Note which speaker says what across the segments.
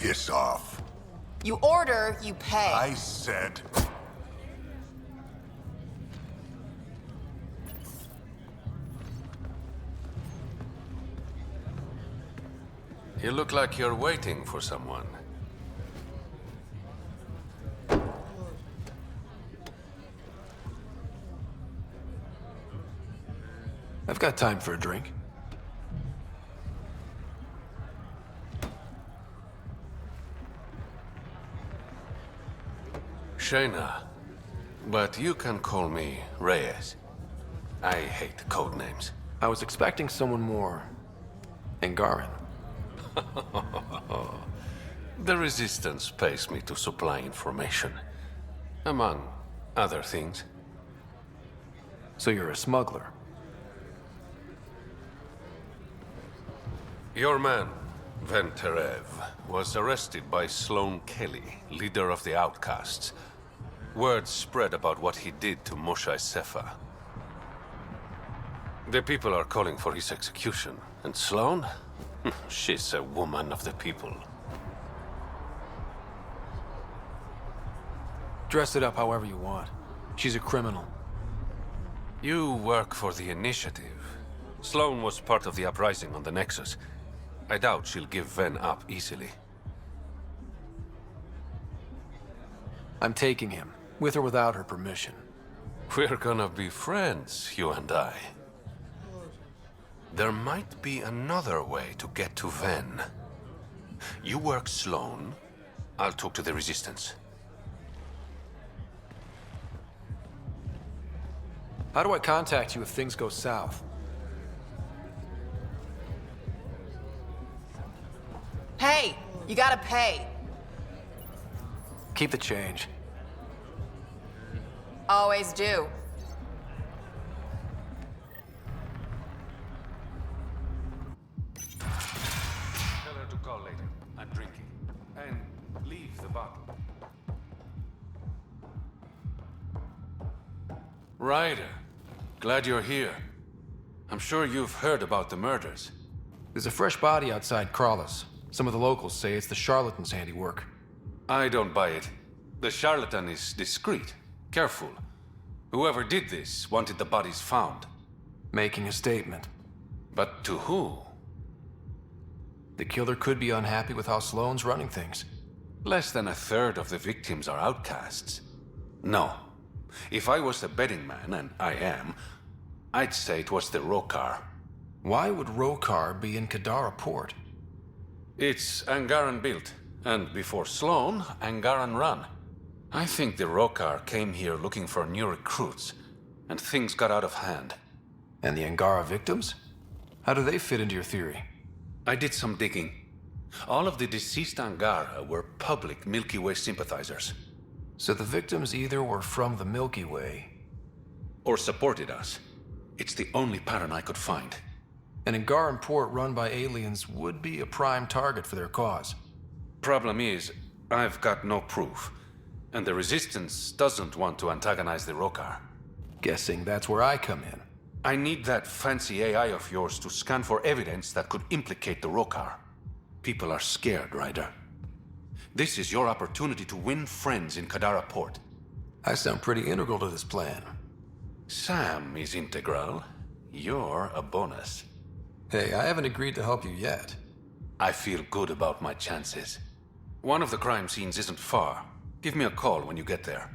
Speaker 1: Piss off.
Speaker 2: You order, you pay.
Speaker 1: I said...
Speaker 3: You look like you're waiting for someone.
Speaker 4: I've got time for a drink.
Speaker 3: Shayna, but you can call me Reyes. I hate code names.
Speaker 4: I was expecting someone more... Angaran.
Speaker 3: The Resistance pays me to supply information, among other things.
Speaker 4: So you're a smuggler?
Speaker 3: Your man, Van Terev, was arrested by Sloane Kelly, leader of the Outcasts. Word spread about what he did to Moshe Sefa. The people are calling for his execution, and Sloane? She's a woman of the people.
Speaker 4: Dress it up however you want. She's a criminal.
Speaker 3: You work for the Initiative. Sloane was part of the uprising on the Nexus. I doubt she'll give Ven up easily.
Speaker 4: I'm taking him, with or without her permission.
Speaker 3: We're gonna be friends, you and I. There might be another way to get to Ven. You work Sloane, I'll talk to the Resistance.
Speaker 4: How do I contact you if things go south?
Speaker 2: Hey, you gotta pay.
Speaker 4: Keep the change.
Speaker 2: Always do.
Speaker 3: Tell her to call later. I'm drinking. And leave the bottle. Ryder, glad you're here. I'm sure you've heard about the murders.
Speaker 4: There's a fresh body outside Crawlus. Some of the locals say it's the Charlatan's handiwork.
Speaker 3: I don't buy it. The Charlatan is discreet, careful. Whoever did this wanted the bodies found.
Speaker 4: Making a statement.
Speaker 3: But to who?
Speaker 4: The killer could be unhappy with how Sloane's running things.
Speaker 3: Less than a third of the victims are outcasts. No. If I was a betting man, and I am, I'd say it was the Roekaar.
Speaker 4: Why would Roekaar be in Kadara port?
Speaker 3: It's Angaran built, and before Sloane, Angaran run. I think the Roekaar came here looking for new recruits, and things got out of hand.
Speaker 4: And the Angara victims? How do they fit into your theory?
Speaker 3: I did some digging. All of the deceased Angara were public Milky Way sympathizers.
Speaker 4: So the victims either were from the Milky Way...
Speaker 3: Or supported us. It's the only pattern I could find.
Speaker 4: An Angaran port run by aliens would be a prime target for their cause.
Speaker 3: Problem is, I've got no proof. And the Resistance doesn't want to antagonize the Roekaar.
Speaker 4: Guessing that's where I come in.
Speaker 3: I need that fancy AI of yours to scan for evidence that could implicate the Roekaar. People are scared, Ryder. This is your opportunity to win friends in Kadara port.
Speaker 4: I sound pretty integral to this plan.
Speaker 3: Sam is integral. You're a bonus.
Speaker 4: Hey, I haven't agreed to help you yet.
Speaker 3: I feel good about my chances. One of the crime scenes isn't far. Give me a call when you get there.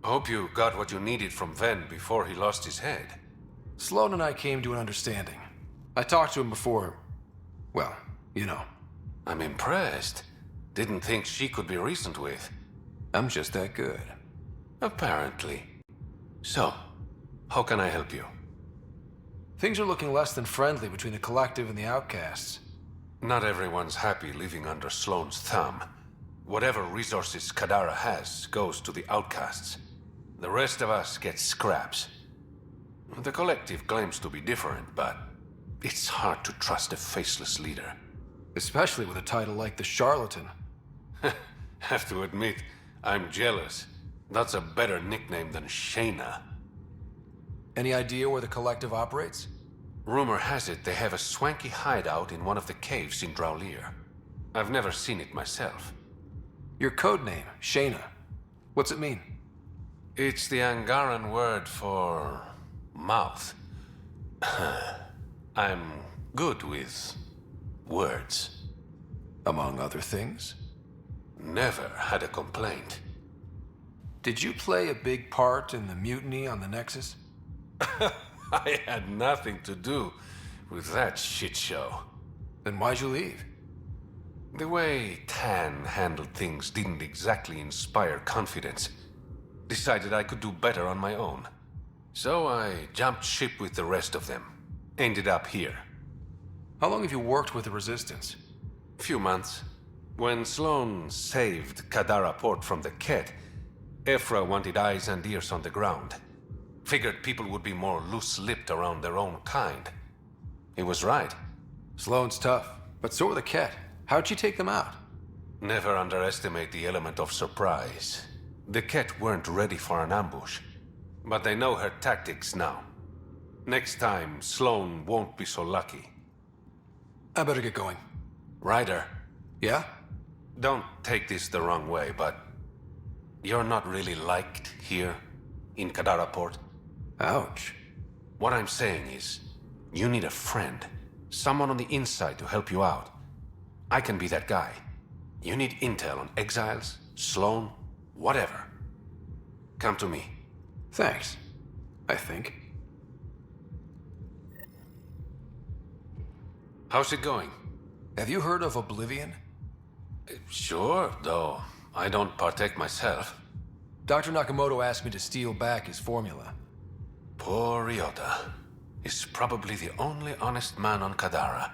Speaker 3: Hope you got what you needed from Ven before he lost his head.
Speaker 4: Sloane and I came to an understanding. I talked to him before... well, you know.
Speaker 3: I'm impressed. Didn't think she could be reasoned with.
Speaker 4: I'm just that good.
Speaker 3: Apparently. So, how can I help you?
Speaker 4: Things are looking less than friendly between the Collective and the Outcasts.
Speaker 3: Not everyone's happy living under Sloane's thumb. Whatever resources Kadara has goes to the Outcasts. The rest of us get scraps. The Collective claims to be different, but it's hard to trust a faceless leader.
Speaker 4: Especially with a title like the Charlatan.
Speaker 3: Have to admit, I'm jealous. That's a better nickname than Shayna.
Speaker 4: Any idea where the Collective operates?
Speaker 3: Rumor has it they have a swanky hideout in one of the caves in Draulir. I've never seen it myself.
Speaker 4: Your code name, Shayna. What's it mean?
Speaker 3: It's the Angaran word for mouth. I'm good with words.
Speaker 4: Among other things?
Speaker 3: Never had a complaint.
Speaker 4: Did you play a big part in the mutiny on the Nexus?
Speaker 3: I had nothing to do with that shit show.
Speaker 4: Then why'd you leave?
Speaker 3: The way Tan handled things didn't exactly inspire confidence. Decided I could do better on my own. So I jumped ship with the rest of them. Ended up here.
Speaker 4: How long have you worked with the Resistance?
Speaker 3: Few months. When Sloane saved Kadara port from the Ket, Ephra wanted eyes and ears on the ground. Figured people would be more loose-lipped around their own kind. He was right.
Speaker 4: Sloane's tough, but so are the Ket. How'd you take them out?
Speaker 3: Never underestimate the element of surprise. The Ket weren't ready for an ambush, but they know her tactics now. Next time, Sloane won't be so lucky.
Speaker 4: I better get going.
Speaker 3: Ryder,
Speaker 4: Yeah?
Speaker 3: don't take this the wrong way, but you're not really liked here in Kadara port.
Speaker 4: Ouch.
Speaker 3: What I'm saying is, you need a friend, someone on the inside to help you out. I can be that guy. You need intel on exiles, Sloane, whatever. Come to me.
Speaker 4: Thanks. I think.
Speaker 3: How's it going?
Speaker 4: Have you heard of Oblivion?
Speaker 3: Sure, though I don't partake myself.
Speaker 4: Dr. Nakamoto asked me to steal back his formula.
Speaker 3: Poor Ryota is probably the only honest man on Kadara.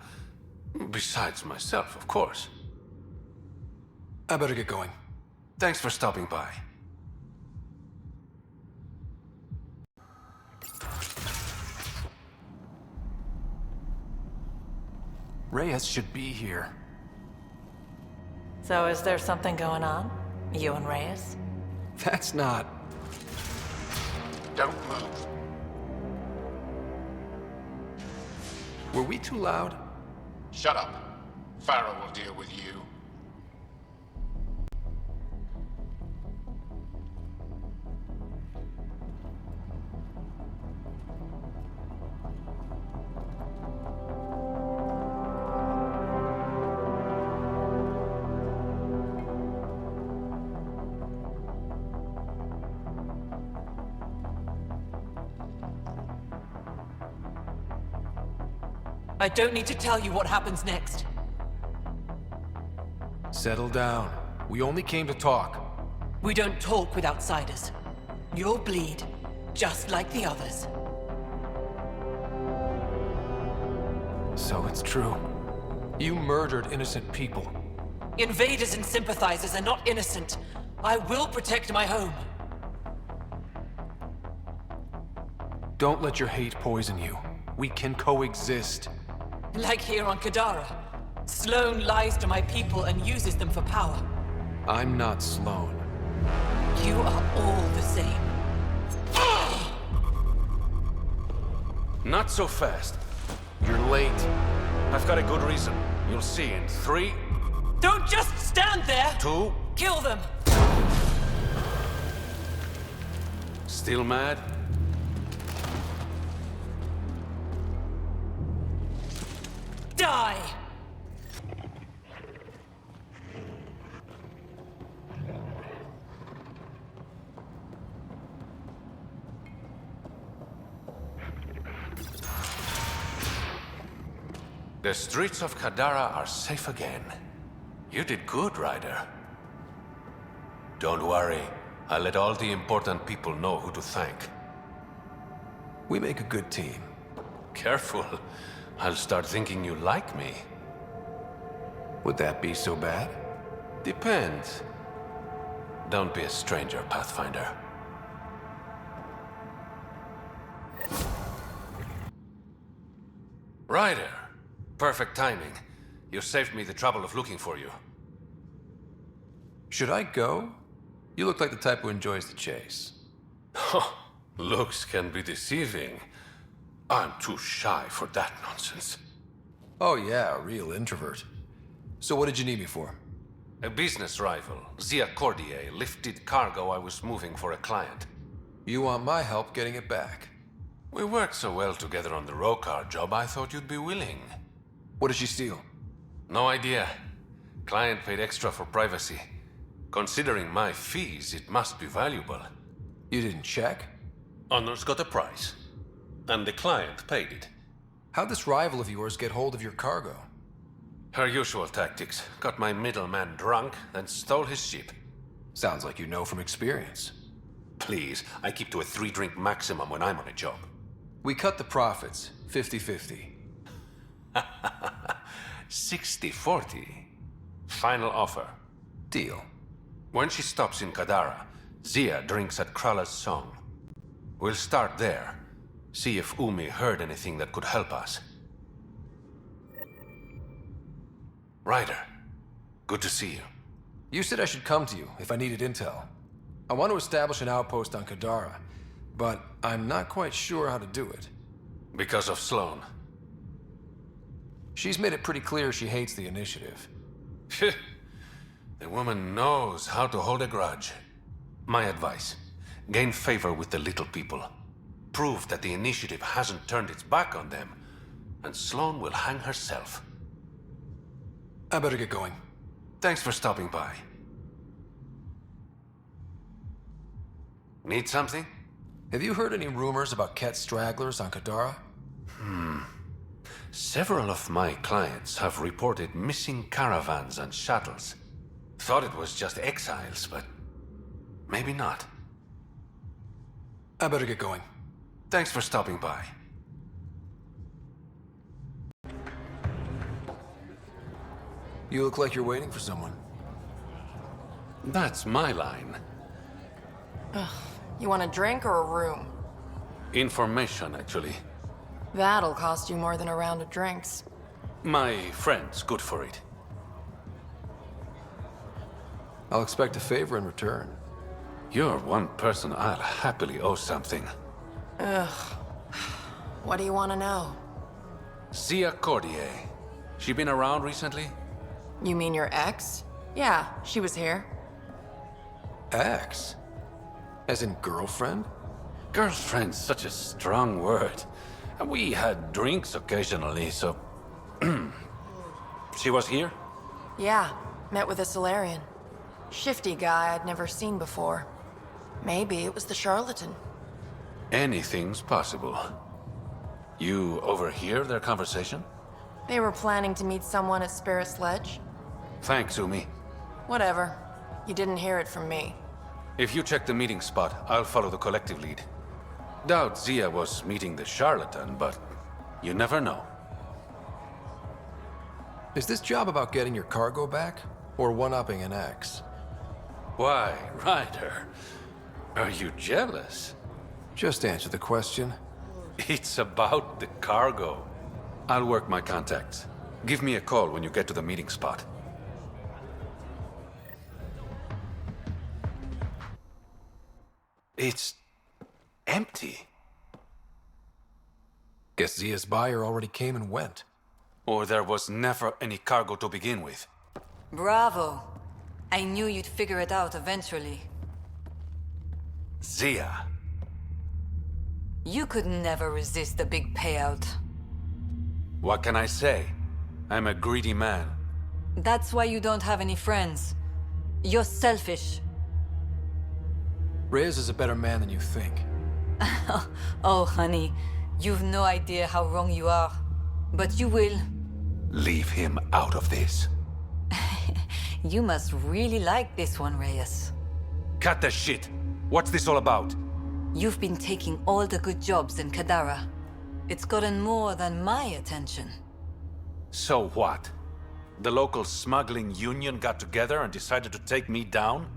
Speaker 3: Besides myself, of course.
Speaker 4: I better get going.
Speaker 3: Thanks for stopping by.
Speaker 4: Reyes should be here.
Speaker 1: So is there something going on? You and Reyes?
Speaker 4: That's not...
Speaker 5: Don't move.
Speaker 4: Were we too loud?
Speaker 5: Shut up. Farrell will deal with you.
Speaker 1: I don't need to tell you what happens next.
Speaker 4: Settle down. We only came to talk.
Speaker 1: We don't talk with outsiders. You'll bleed, just like the others.
Speaker 4: So it's true. You murdered innocent people.
Speaker 1: Invaders and sympathizers are not innocent. I will protect my home.
Speaker 4: Don't let your hate poison you. We can coexist.
Speaker 1: Like here on Kadara. Sloane lies to my people and uses them for power.
Speaker 4: I'm not Sloane.
Speaker 1: You are all the same.
Speaker 3: Not so fast.
Speaker 4: You're late.
Speaker 3: I've got a good reason. You'll see in 3,
Speaker 1: Don't just stand there!
Speaker 3: 2...
Speaker 1: Kill them!
Speaker 3: Still mad?
Speaker 1: Die!
Speaker 3: The streets of Kadara are safe again. You did good, Ryder. Don't worry. I'll let all the important people know who to thank.
Speaker 4: We make a good team.
Speaker 3: Careful. I'll start thinking you like me.
Speaker 4: Would that be so bad?
Speaker 3: Depends. Don't be a stranger, Pathfinder. Ryder. Perfect timing. You saved me the trouble of looking for you.
Speaker 4: Should I go? You look like the type who enjoys the chase.
Speaker 3: Looks can be deceiving. I'm too shy for that nonsense.
Speaker 4: Oh yeah, a real introvert. So what did you need me for?
Speaker 3: A business rival, Zia Cordier, lifted cargo I was moving for a client.
Speaker 4: You want my help getting it back?
Speaker 3: We worked so well together on the Roekaar job, I thought you'd be willing.
Speaker 4: What did she steal?
Speaker 3: No idea. Client paid extra for privacy. Considering my fees, it must be valuable.
Speaker 4: You didn't check?
Speaker 3: Honor's got a price. And the client paid it.
Speaker 4: How'd this rival of yours get hold of your cargo?
Speaker 3: Her usual tactics. Got my middleman drunk, then stole his ship.
Speaker 4: Sounds like you know from experience.
Speaker 3: Please, I keep to a 3-drink maximum when I'm on a job.
Speaker 4: We cut the profits, 50-50.
Speaker 3: 60-40. Final offer.
Speaker 4: Deal.
Speaker 3: When she stops in Kadara, Zia drinks at Krala's song. We'll start there. See if Umi heard anything that could help us. Ryder, good to see you.
Speaker 4: You said I should come to you if I needed intel. I want to establish an outpost on Kadara, but I'm not quite sure how to do it.
Speaker 3: Because of Sloane.
Speaker 4: She's made it pretty clear she hates the initiative.
Speaker 3: The woman knows how to hold a grudge. My advice, gain favor with the little people. Prove that the initiative hasn't turned its back on them, and Sloane will hang herself.
Speaker 4: I better get going.
Speaker 3: Thanks for stopping by. Need something?
Speaker 4: Have you heard any rumors about Ket stragglers on Kadara?
Speaker 3: Several of my clients have reported missing caravans and shuttles. Thought it was just exiles, but maybe not.
Speaker 4: I better get going.
Speaker 3: Thanks for stopping by.
Speaker 4: You look like you're waiting for someone.
Speaker 3: That's my line.
Speaker 2: You want a drink or a room?
Speaker 3: Information, actually.
Speaker 2: That'll cost you more than a round of drinks.
Speaker 3: My friend's good for it.
Speaker 4: I'll expect a favor in return.
Speaker 3: You're one person I'll happily owe something.
Speaker 2: What do you want to know?
Speaker 3: Zia Cordier. She been around recently?
Speaker 2: You mean your ex? Yeah, she was here.
Speaker 4: Ex? As in girlfriend?
Speaker 3: Girlfriend's such a strong word. We had drinks occasionally, so... She was here?
Speaker 2: Yeah, met with a Solarian. Shifty guy I'd never seen before. Maybe it was the Charlatan.
Speaker 3: Anything's possible. You overhear their conversation?
Speaker 2: They were planning to meet someone at Spirit's Ledge.
Speaker 3: Thanks, Umi.
Speaker 2: Whatever. You didn't hear it from me.
Speaker 3: If you check the meeting spot, I'll follow the collective lead. Doubt Zia was meeting the Charlatan, but you never know.
Speaker 4: Is this job about getting your cargo back, or one-upping an ex?
Speaker 3: Why, Ryder? Are you jealous?
Speaker 4: Just answer the question.
Speaker 3: It's about the cargo. I'll work my contacts. Give me a call when you get to the meeting spot. It's empty.
Speaker 4: Guess Zia's buyer already came and went.
Speaker 3: Or there was never any cargo to begin with.
Speaker 6: Bravo. I knew you'd figure it out eventually.
Speaker 3: Zia.
Speaker 6: You could never resist the big payout.
Speaker 3: What can I say? I'm a greedy man.
Speaker 6: That's why you don't have any friends. You're selfish.
Speaker 4: Reyes is a better man than you think.
Speaker 6: Oh, honey, you've no idea how wrong you are. But you will.
Speaker 3: Leave him out of this.
Speaker 6: You must really like this one, Reyes.
Speaker 3: Cut the shit! What's this all about?
Speaker 6: You've been taking all the good jobs in Kadara. It's gotten more than my attention.
Speaker 3: So what? The local smuggling union got together and decided to take me down?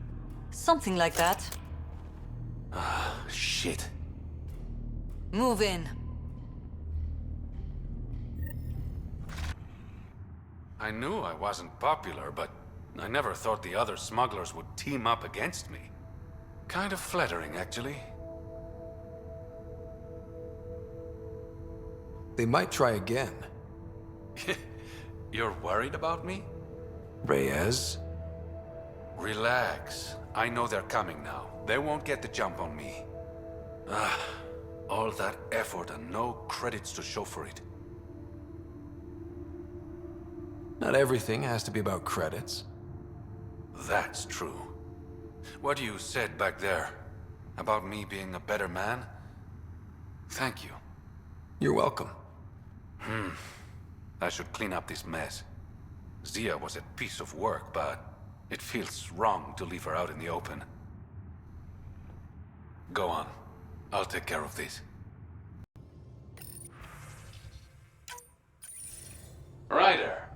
Speaker 6: Something like that.
Speaker 3: Shit.
Speaker 6: Move in.
Speaker 3: I knew I wasn't popular, but I never thought the other smugglers would team up against me. Kind of flattering, actually.
Speaker 4: They might try again.
Speaker 3: You're worried about me?
Speaker 4: Reyes?
Speaker 3: Relax. I know they're coming now. They won't get the jump on me. All that effort and no credits to show for it.
Speaker 4: Not everything has to be about credits.
Speaker 3: That's true. What you said back there, about me being a better man, thank you.
Speaker 4: You're welcome.
Speaker 3: I should clean up this mess. Zia was a piece of work, but it feels wrong to leave her out in the open. Go on. I'll take care of this. Ryder,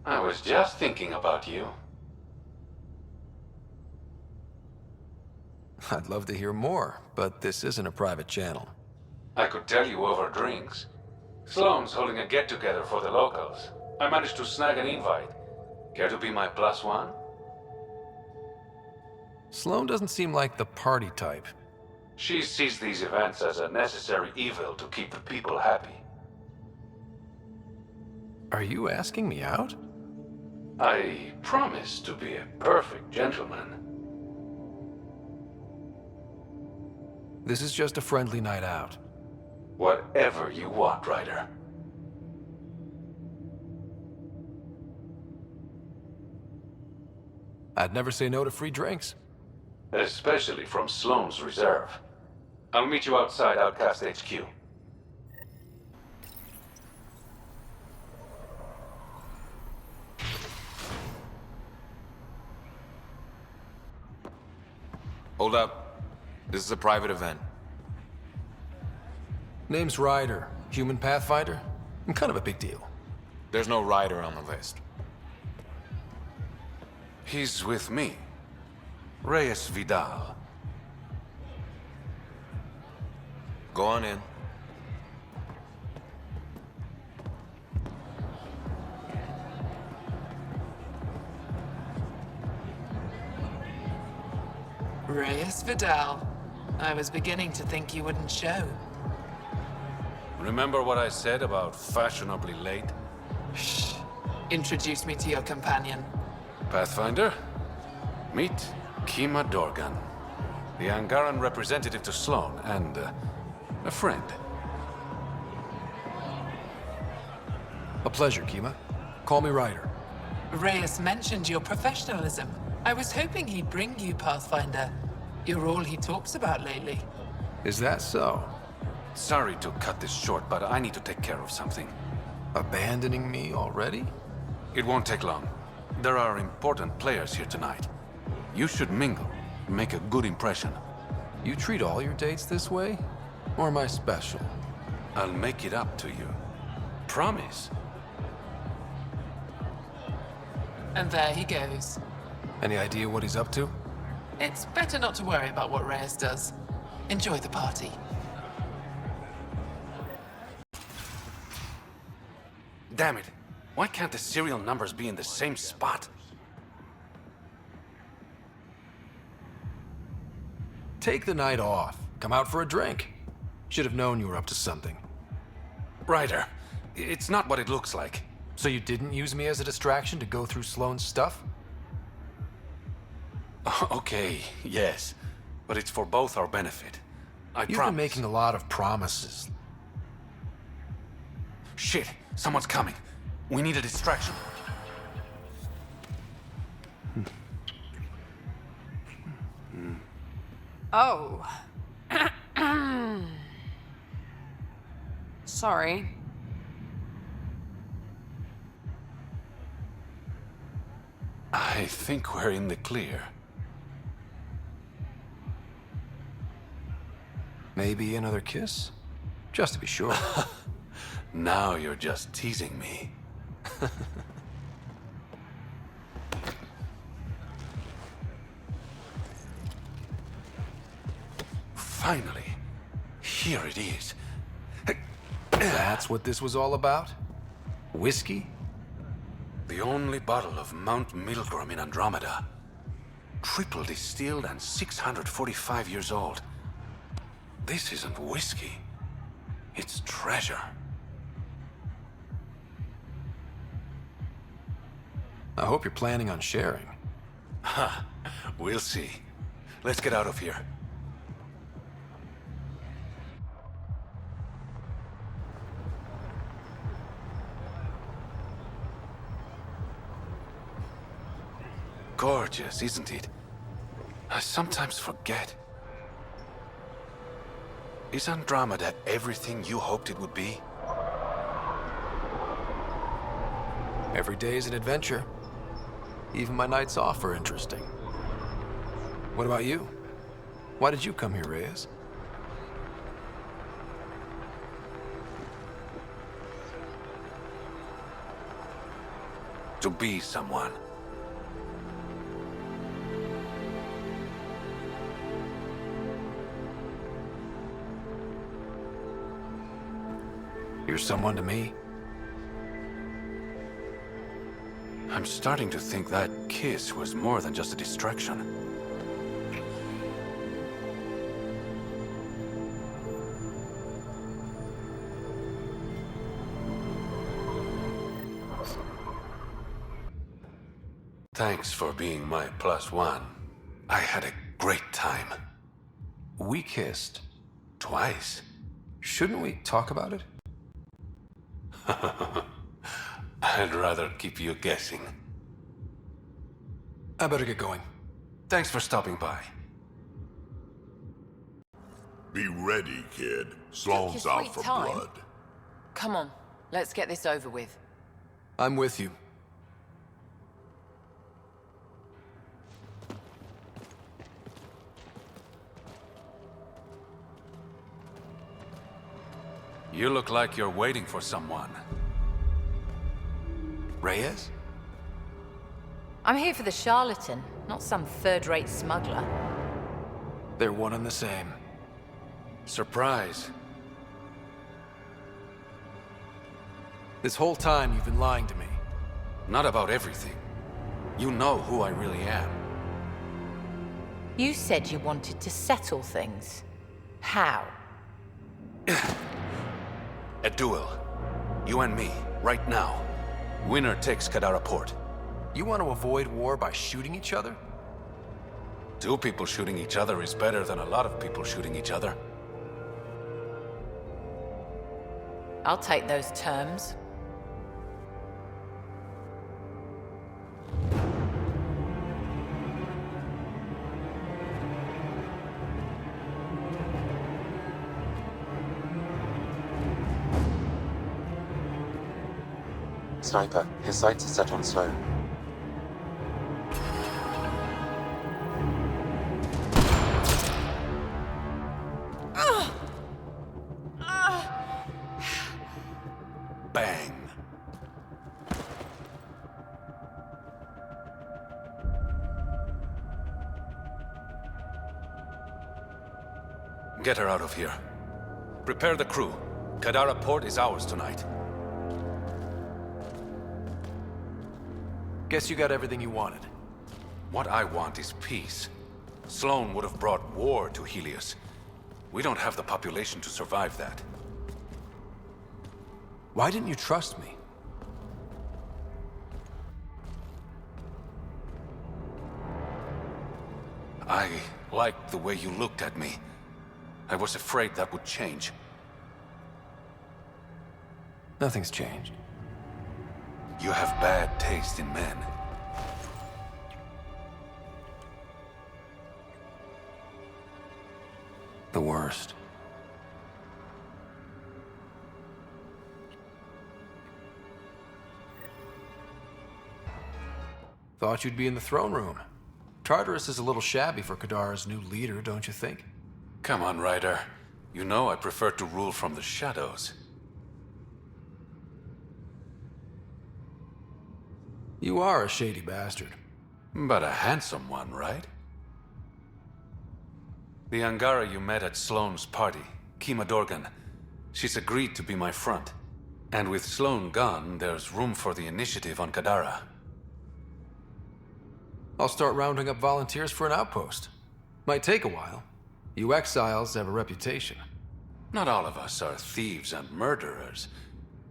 Speaker 3: I was just thinking about you.
Speaker 4: I'd love to hear more, but this isn't a private channel.
Speaker 3: I could tell you over drinks. Sloane's holding a get-together for the locals. I managed to snag an invite. Care to be my +1?
Speaker 4: Sloane doesn't seem like the party type.
Speaker 3: She sees these events as a necessary evil to keep the people happy.
Speaker 4: Are you asking me out?
Speaker 3: I promise to be a perfect gentleman.
Speaker 4: This is just a friendly night out.
Speaker 3: Whatever you want, Ryder.
Speaker 4: I'd never say no to free drinks.
Speaker 3: Especially from Sloane's reserve. I'll meet you outside Outcast HQ.
Speaker 7: Hold up. This is a private event.
Speaker 4: Name's Ryder. Human Pathfinder. I'm kind of a big deal.
Speaker 7: There's no Ryder on the list.
Speaker 3: He's with me. Reyes Vidal.
Speaker 7: Go on in.
Speaker 1: Reyes Vidal. I was beginning to think you wouldn't show.
Speaker 3: Remember what I said about fashionably late?
Speaker 1: Shh. Introduce me to your companion.
Speaker 3: Pathfinder? Meet Kima Dorgan, the Angaran representative to Sloane, and a friend.
Speaker 4: A pleasure, Kima. Call me Ryder.
Speaker 1: Reyes mentioned your professionalism. I was hoping he'd bring you, Pathfinder. You're all he talks about lately.
Speaker 4: Is that so?
Speaker 3: Sorry to cut this short, but I need to take care of something.
Speaker 4: Abandoning me already?
Speaker 3: It won't take long. There are important players here tonight. You should mingle, make a good impression.
Speaker 4: You treat all your dates this way? Or am I special?
Speaker 3: I'll make it up to you. Promise.
Speaker 1: And there he goes.
Speaker 4: Any idea what he's up to?
Speaker 1: It's better not to worry about what Reyes does. Enjoy the party.
Speaker 3: Damn it. Why can't the serial numbers be in the same spot?
Speaker 4: Take the night off. Come out for a drink. Should have known you were up to something.
Speaker 3: Ryder, it's not what it looks like.
Speaker 4: So you didn't use me as a distraction to go through Sloane's stuff?
Speaker 3: Okay, yes. But it's for both our benefit. I
Speaker 4: You've
Speaker 3: promise.
Speaker 4: been making a lot of promises.
Speaker 3: Shit, someone's coming. We need a distraction.
Speaker 2: Oh. Sorry.
Speaker 3: I think we're in the clear.
Speaker 4: Maybe another kiss? Just to be sure.
Speaker 3: Now you're just teasing me. Finally. Here it is.
Speaker 4: That's what this was all about? Whiskey?
Speaker 3: The only bottle of Mount Milgram in Andromeda. Triple distilled and 645 years old. This isn't whiskey. It's treasure.
Speaker 4: I hope you're planning on sharing.
Speaker 3: Ha, we'll see. Let's get out of here. Gorgeous, isn't it? I sometimes forget. Is Andromeda everything you hoped it would be?
Speaker 4: Every day is an adventure. Even my nights off are interesting. What about you? Why did you come here, Reyes?
Speaker 3: To be someone.
Speaker 4: You're someone to me.
Speaker 3: I'm starting to think that kiss was more than just a distraction. Thanks for being my +1. I had a great time.
Speaker 4: We kissed.
Speaker 3: Twice.
Speaker 4: Shouldn't we talk about it?
Speaker 3: I'd rather keep you guessing.
Speaker 4: I better get going.
Speaker 3: Thanks for stopping by.
Speaker 8: Be ready, kid. Sloane's
Speaker 2: your
Speaker 8: out
Speaker 2: sweet
Speaker 8: for
Speaker 2: time.
Speaker 8: blood.
Speaker 2: Come on, let's get this over with.
Speaker 4: I'm with you.
Speaker 3: You look like you're waiting for someone.
Speaker 4: Reyes?
Speaker 9: I'm here for the Charlatan, not some third-rate smuggler.
Speaker 4: They're one and the same.
Speaker 3: Surprise.
Speaker 4: This whole time you've been lying to me.
Speaker 3: Not about everything. You know who I really am.
Speaker 9: You said you wanted to settle things. How?
Speaker 3: A duel. You and me, right now. Winner takes Kadara port.
Speaker 4: You want to avoid war by shooting each other?
Speaker 3: 2 people shooting each other is better than a lot of people shooting each other.
Speaker 9: I'll take those terms.
Speaker 10: Sniper, his sights are set on Sloane.
Speaker 3: Bang. Get her out of here. Prepare the crew. Kadara port is ours tonight.
Speaker 4: Guess you got everything you wanted.
Speaker 3: What I want is peace. Sloane would have brought war to Helios. We don't have the population to survive that.
Speaker 4: Why didn't you trust me?
Speaker 3: I liked the way you looked at me. I was afraid that would change.
Speaker 4: Nothing's changed.
Speaker 3: You have bad taste in men.
Speaker 4: The worst. Thought you'd be in the throne room. Tartarus is a little shabby for Kadara's new leader, don't you think?
Speaker 3: Come on, Ryder. You know I prefer to rule from the shadows.
Speaker 4: You are a shady bastard.
Speaker 3: But a handsome one, right? The Angara you met at Sloane's party, Kima Dorgan, she's agreed to be my front. And with Sloane gone, there's room for the initiative on Kadara.
Speaker 4: I'll start rounding up volunteers for an outpost. Might take a while. You exiles have a reputation.
Speaker 3: Not all of us are thieves and murderers.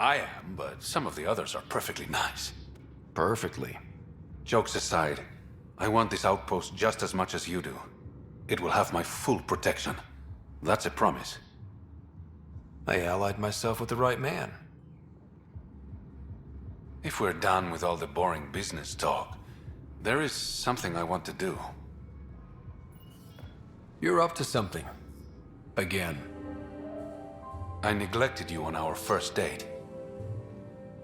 Speaker 3: I am, but some of the others are perfectly nice.
Speaker 4: Perfectly.
Speaker 3: Jokes aside, I want this outpost just as much as you do. It will have my full protection. That's a promise.
Speaker 4: I allied myself with the right man.
Speaker 3: If we're done with all the boring business talk, there is something I want to do.
Speaker 4: You're up to something. Again.
Speaker 3: I neglected you on our first date.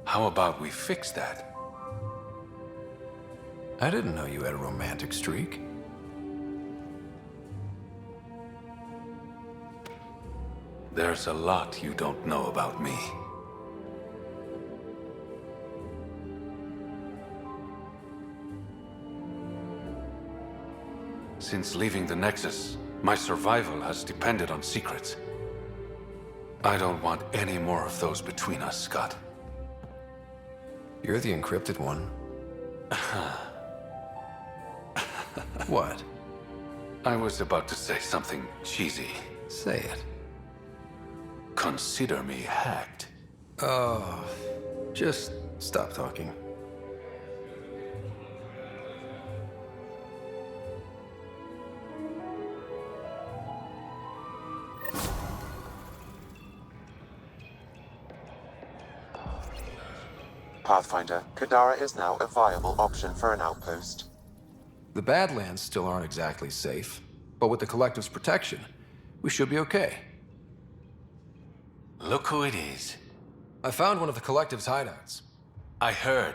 Speaker 3: How about we fix that?
Speaker 4: I didn't know you had a romantic streak.
Speaker 3: There's a lot you don't know about me. Since leaving the Nexus, my survival has depended on secrets. I don't want any more of those between us, Scott.
Speaker 4: You're the encrypted one. What?
Speaker 3: I was about to say something cheesy.
Speaker 4: Say it.
Speaker 3: Consider me hacked.
Speaker 4: Oh, just stop talking.
Speaker 10: Pathfinder, Kadara is now a viable option for an outpost.
Speaker 4: The Badlands still aren't exactly safe, but with the Collective's protection, we should be okay.
Speaker 3: Look who it is.
Speaker 4: I found one of the Collective's hideouts.
Speaker 3: I heard.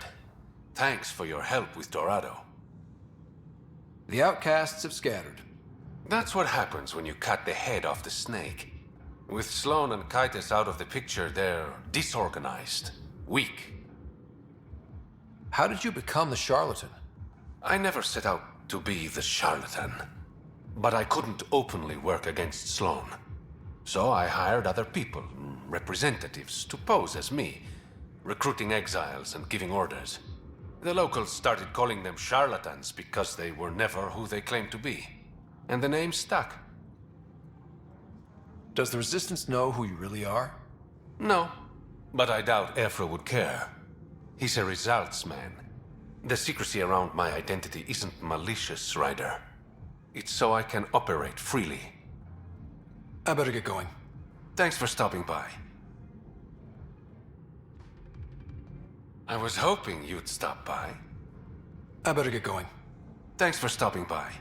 Speaker 3: Thanks for your help with Dorado.
Speaker 4: The outcasts have scattered.
Speaker 3: That's what happens when you cut the head off the snake. With Sloane and Kaitis out of the picture, they're disorganized, weak.
Speaker 4: How did you become the Charlatan?
Speaker 3: I never set out to be the Charlatan. But I couldn't openly work against Sloane. So I hired other people, representatives, to pose as me, recruiting exiles and giving orders. The locals started calling them charlatans because they were never who they claimed to be. And the name stuck.
Speaker 4: Does the Resistance know who you really are?
Speaker 3: No, but I doubt Efra would care. He's a results man. The secrecy around my identity isn't malicious, Ryder. It's so I can operate freely.
Speaker 4: I better get going.
Speaker 3: Thanks for stopping by. I was hoping you'd stop by.
Speaker 4: I better get going.
Speaker 3: Thanks for stopping by.